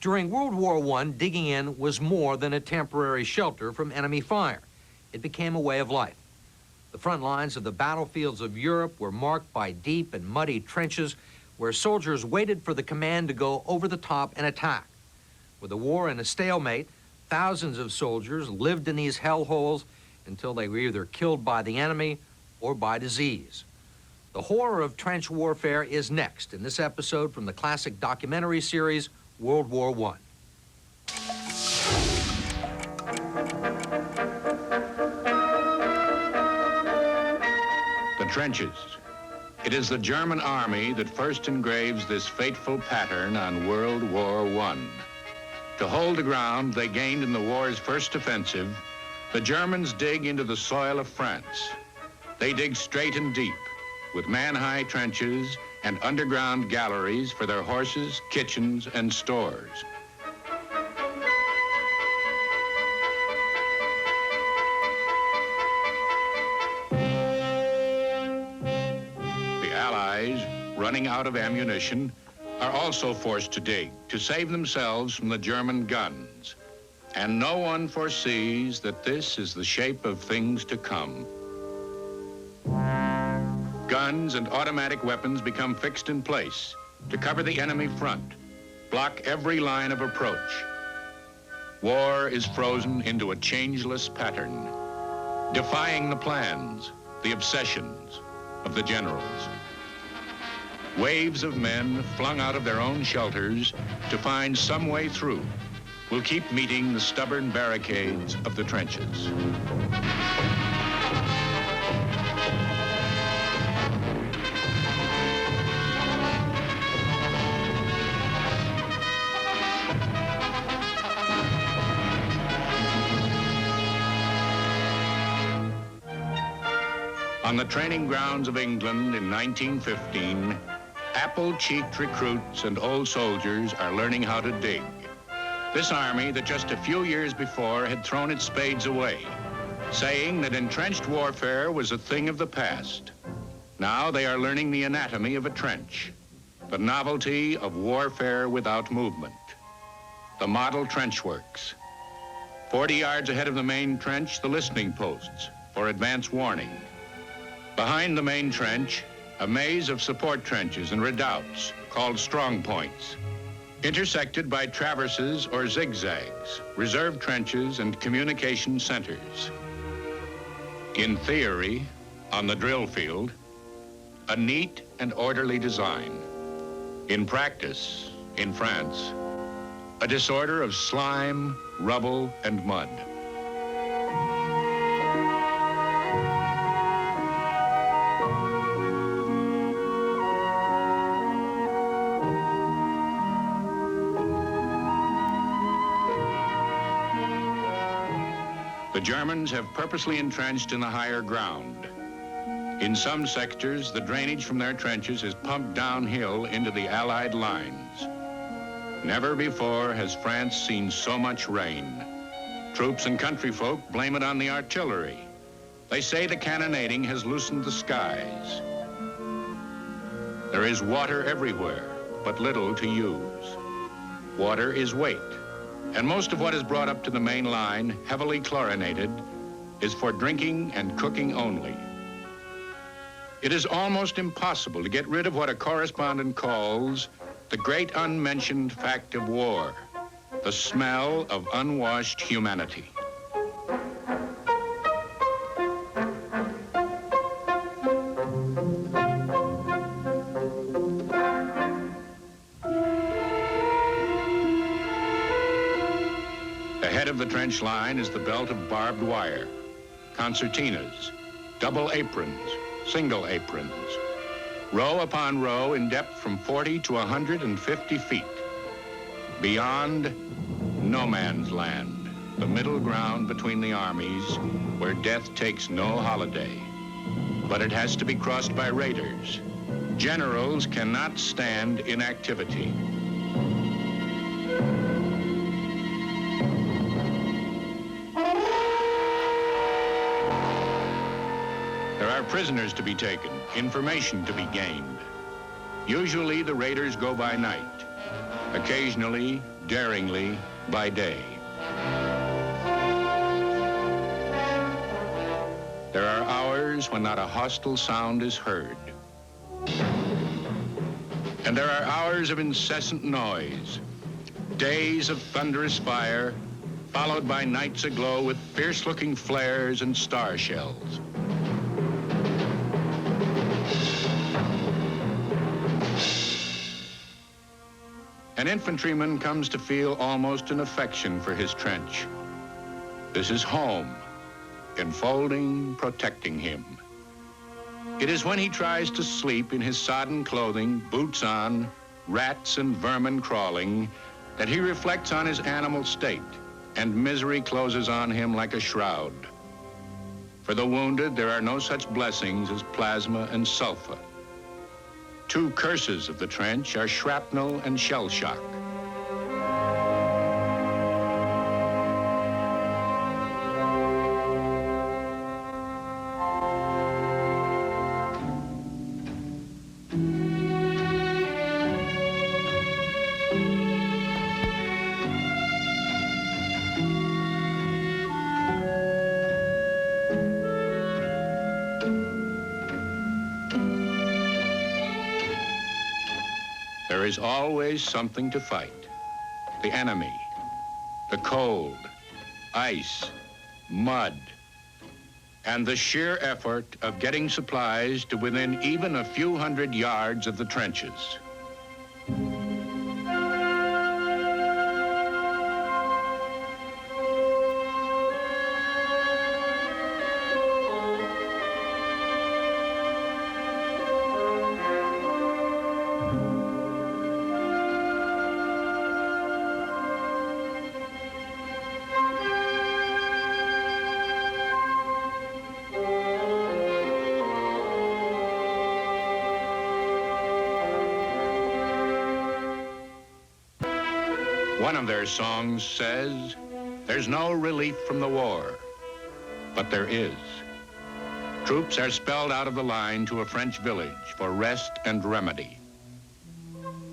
During World War I, digging in was more than a temporary shelter from enemy fire. It became a way of life. The front lines of the battlefields of Europe were marked by deep and muddy trenches where soldiers waited for the command to go over the top and attack. With the war in a stalemate, thousands of soldiers lived in these hellholes until they were either killed by the enemy or by disease. The horror of trench warfare is next in this episode from the classic documentary series, World War I. The trenches. It is the German army that first engraves this fateful pattern on World War I. To hold the ground they gained in the war's first offensive, the Germans dig into the soil of France. They dig straight and deep, with man-high trenches and underground galleries for their horses, kitchens, and stores. The Allies, running out of ammunition, are also forced to dig to save themselves from the German guns. And no one foresees that this is the shape of things to come. Guns and automatic weapons become fixed in place to cover the enemy front, block every line of approach. War is frozen into a changeless pattern, defying the plans, the obsessions of the generals. Waves of men flung out of their own shelters to find some way through will keep meeting the stubborn barricades of the trenches. On the training grounds of England in 1915, apple-cheeked recruits and old soldiers are learning how to dig. This army that just a few years before had thrown its spades away, saying that entrenched warfare was a thing of the past. Now they are learning the anatomy of a trench, the novelty of warfare without movement. The model trench works. 40 yards ahead of the main trench, the listening posts for advance warning. Behind the main trench, a maze of support trenches and redoubts called strong points, intersected by traverses or zigzags, reserve trenches and communication centers. In theory, on the drill field, a neat and orderly design. In practice, in France, a disorder of slime, rubble, and mud. The Germans have purposely entrenched in the higher ground. In some sectors, the drainage from their trenches is pumped downhill into the Allied lines. Never before has France seen so much rain. Troops and country folk blame it on the artillery. They say the cannonading has loosened the skies. There is water everywhere, but little to use. Water is weight. And most of what is brought up to the main line, heavily chlorinated, is for drinking and cooking only. It is almost impossible to get rid of what a correspondent calls the great unmentioned fact of war, the smell of unwashed humanity. Ahead of the trench line is the belt of barbed wire, concertinas, double aprons, single aprons, row upon row in depth from 40 to 150 feet. Beyond, no man's land, the middle ground between the armies where death takes no holiday. But it has to be crossed by raiders. Generals cannot stand inactivity. There are prisoners to be taken, information to be gained. Usually the raiders go by night. Occasionally, daringly by day. There are hours when not a hostile sound is heard. And there are hours of incessant noise, days of thunderous fire, followed by nights aglow with fierce-looking flares and star shells. An infantryman comes to feel almost an affection for his trench. This is home, enfolding, protecting him. It is when he tries to sleep in his sodden clothing, boots on, rats and vermin crawling, that he reflects on his animal state, and misery closes on him like a shroud. For the wounded, there are no such blessings as plasma and sulfa. Two curses of the trench are shrapnel and shell shock. There is always something to fight. The enemy, the cold, ice, mud, and the sheer effort of getting supplies to within even a few hundred yards of the trenches. One of their songs says, "There's no relief from the war," but there is. Troops are spelled out of the line to a French village for rest and remedy.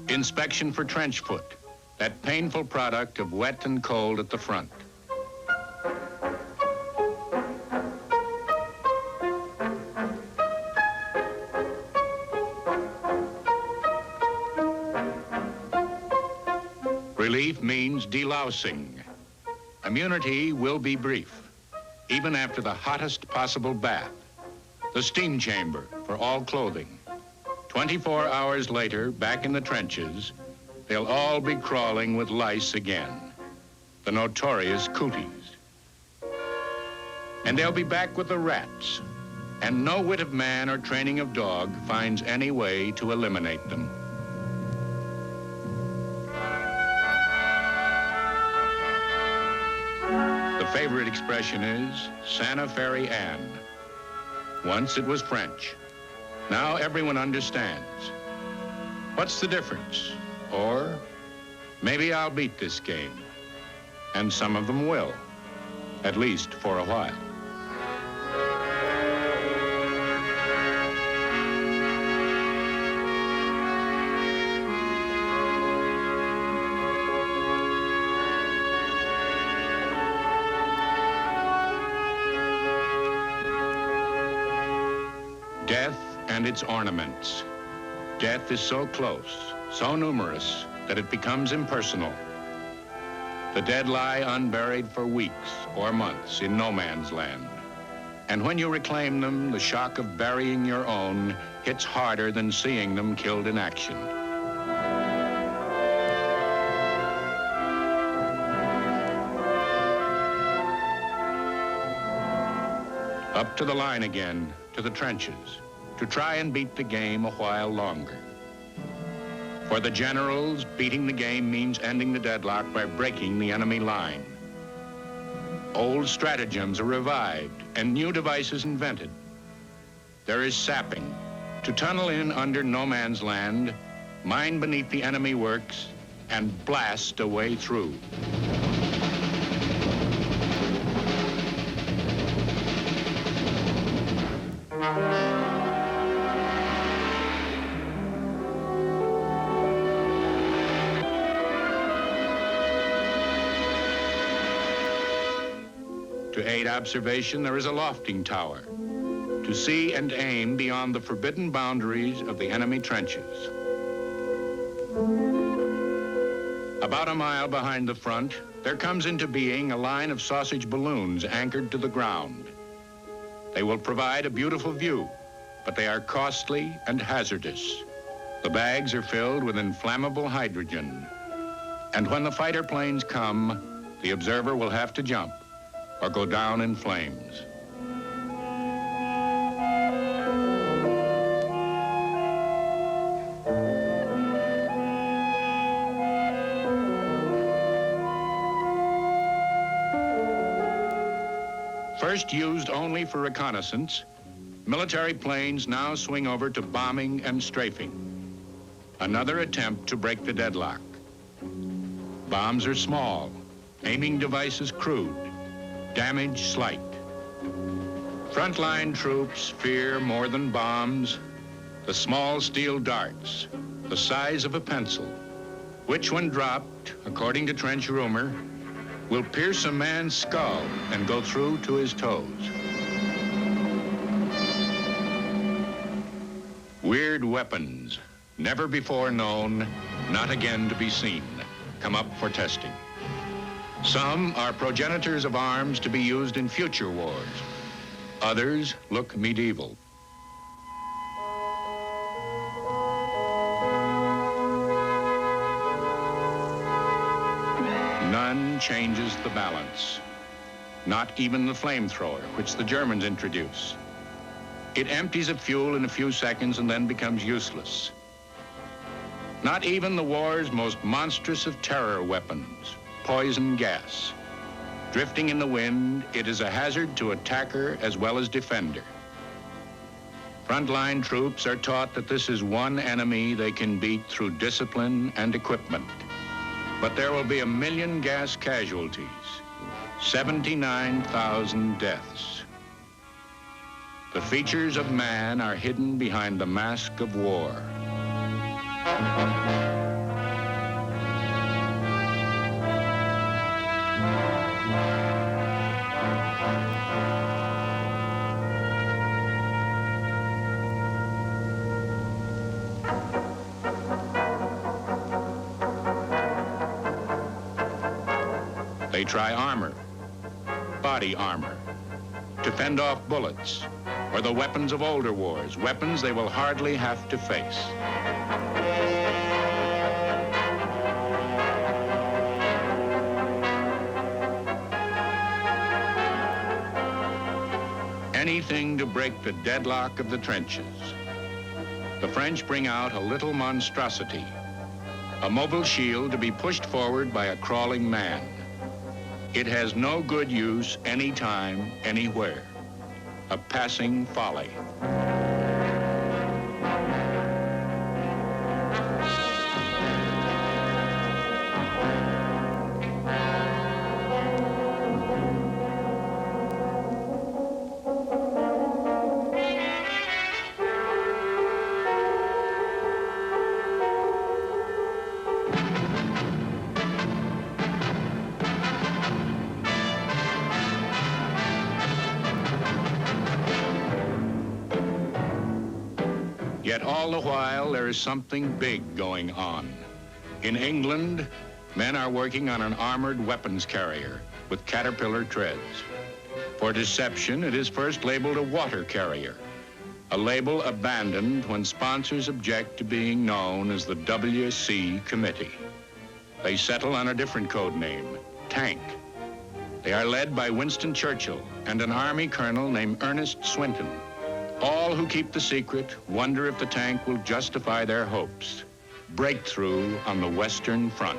Inspection for trench foot, that painful product of wet and cold at the front. Relief means delousing. Immunity will be brief, even after the hottest possible bath. The steam chamber for all clothing. 24 hours later, back in the trenches, they'll all be crawling with lice again, the notorious cooties. And they'll be back with the rats, and no wit of man or training of dog finds any way to eliminate them. The favorite expression is Santa Fe Anne. Once it was French. Now everyone understands. What's the difference? Or maybe I'll beat this game. And some of them will, at least for a while. Death and its ornaments. Death is so close, so numerous, that it becomes impersonal. The dead lie unburied for weeks or months in no man's land. And when you reclaim them, the shock of burying your own hits harder than seeing them killed in action. Up to the line again, to the trenches, to try and beat the game a while longer. For the generals, beating the game means ending the deadlock by breaking the enemy line. Old stratagems are revived and new devices invented. There is sapping, to tunnel in under no man's land, mine beneath the enemy works, and blast a way through. To aid observation, there is a lofting tower to see and aim beyond the forbidden boundaries of the enemy trenches. About a mile behind the front, there comes into being a line of sausage balloons anchored to the ground. They will provide a beautiful view, but they are costly and hazardous. The bags are filled with inflammable hydrogen. And when the fighter planes come, the observer will have to jump or go down in flames. First used only for reconnaissance, military planes now swing over to bombing and strafing. Another attempt to break the deadlock. Bombs are small, aiming devices crude, damage slight. Frontline troops fear more than bombs the small steel darts, the size of a pencil, which when dropped, according to trench rumor, will pierce a man's skull and go through to his toes. Weird weapons, never before known, not again to be seen, come up for testing. Some are progenitors of arms to be used in future wars. Others look medieval. None changes the balance. Not even the flamethrower, which the Germans introduce. It empties of fuel in a few seconds and then becomes useless. Not even the war's most monstrous of terror weapons, poison gas. Drifting in the wind, it is a hazard to attacker as well as defender. Frontline troops are taught that this is one enemy they can beat through discipline and equipment. But there will be 1 million gas casualties, 79,000 deaths. The features of man are hidden behind the mask of war. They try armor, body armor, to fend off bullets, or the weapons of older wars, weapons they will hardly have to face. Anything to break the deadlock of the trenches. The French bring out a little monstrosity, a mobile shield to be pushed forward by a crawling man. It has no good use anytime, anywhere. A passing folly. Yet all the while, there is something big going on. In England, men are working on an armored weapons carrier with caterpillar treads. For deception, it is first labeled a water carrier, a label abandoned when sponsors object to being known as the WC Committee. They settle on a different code name, Tank. They are led by Winston Churchill and an Army colonel named Ernest Swinton. All who keep the secret wonder if the tank will justify their hopes. Breakthrough on the Western Front.